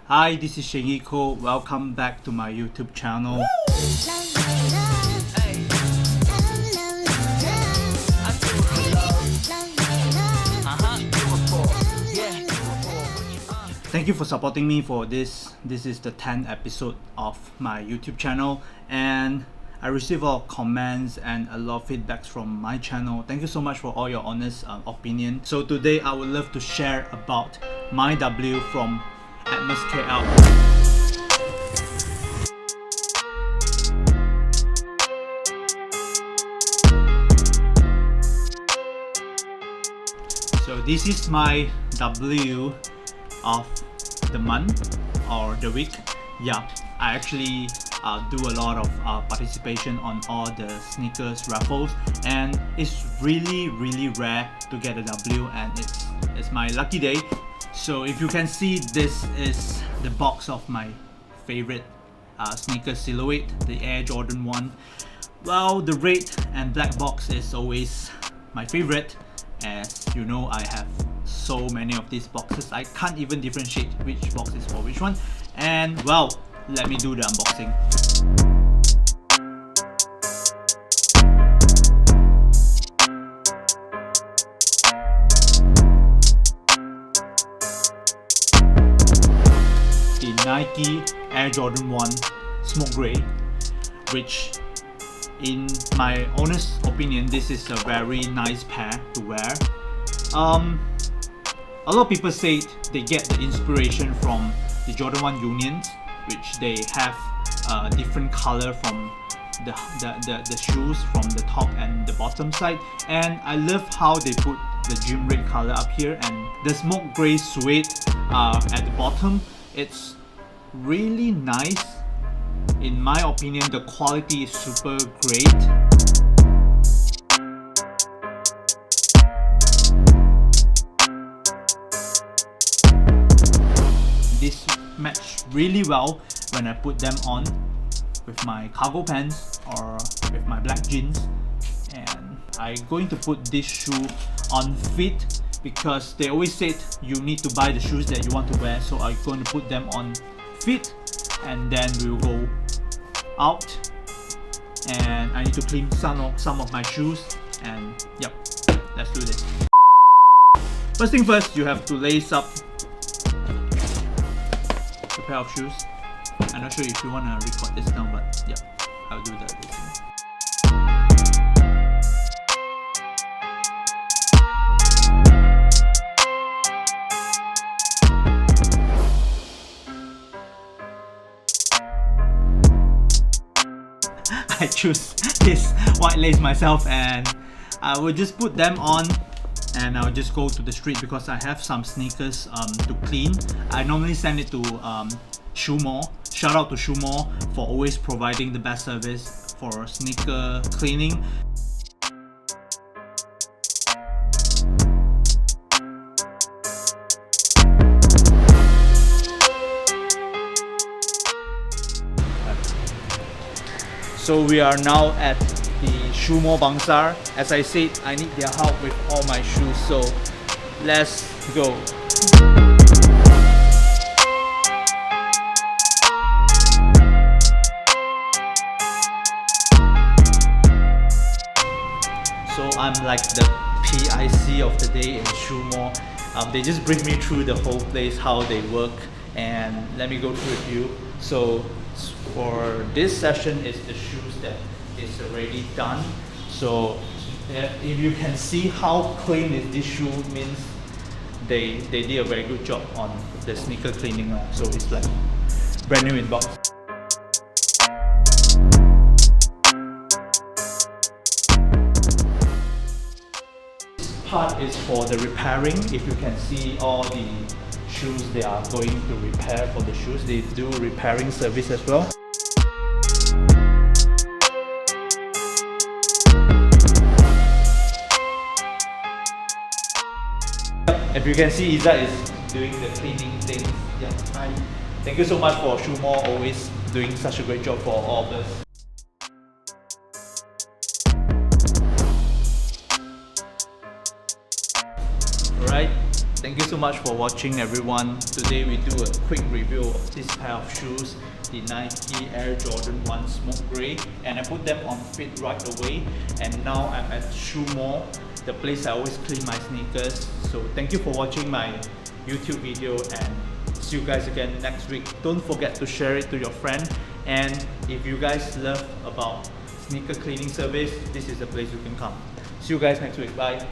Hi, this is Shengyi Koh. Welcome back to my YouTube channel. Thank you for supporting me for this. This is the 10th episode of my YouTube channel, and I receive a lot of comments and a lot of feedbacks from my channel. Thank you so much for all your honest opinion. So today I would love to share about my W from Atmos KL. So this is my W of the month or the week. Yeah, I actually do a lot of participation on all the sneakers raffles, and it's really rare to get a W, and it's my lucky day. So if you can see, this is the box of my favorite sneaker silhouette, the Air Jordan 1. Well, the red and black box is always my favorite. As you know, I have so many of these boxes, I can't even differentiate which box is for which one. And well, let me do the unboxing. The Nike Air Jordan 1 Smoke Grey, which in my honest opinion, this is a very nice pair to wear. A lot of people say they get the inspiration from the Jordan 1 Unions, which they have a different color from the shoes from the top and the bottom side, and I love how they put the gym red color up here and the smoke grey suede at the bottom. It's really nice. In my opinion, the quality is super great. This match really well when I put them on with my cargo pants or with my black jeans, and I'm going to put this shoe on fit because they always said you need to buy the shoes that you want to wear, so I'm going to put them on fit, and then we'll go out, and I need to clean some of my shoes, and yep, let's do this. First thing first, you have to lace up a pair of shoes. I'm not sure if you want to record this now, but yeah, I'll do that later. I choose this white lace myself, and I will just put them on and I'll just go to the street because I have some sneakers to clean. I normally send it to SHOEMO. Shout out to SHOEMO for always providing the best service for sneaker cleaning. So we are now at the SHOEMO BANGSAR. As I said, I need their help with all my shoes, so let's go. So I'm like the PIC of the day in SHOEMO. They just bring me through the whole place, how they work, and let me go through with you. So for this session is the shoes that is already done. So if you can see how clean is this shoe, means they did a very good job on the sneaker cleaning. So it's like brand new in box. This part is for the repairing. If you can see all the shoes they are going to repair, for the shoes they do repairing service as well. If you can see, Izzat is doing the cleaning thing. Yeah, hi. Thank you so much for SHOEMO always doing such a great job for all of us. Alright, thank Thank you so much for watching, everyone. Today we do a quick review of this pair of shoes, the Nike Air Jordan 1 Smoke Grey, and I put them on fit right away. And now I'm at SHOEMO, the place I always clean my sneakers. So thank you for watching my YouTube video, and see you guys again next week. Don't forget to share it to your friend, and if you guys love about sneaker cleaning service, this is the place you can come. See you guys next week. Bye.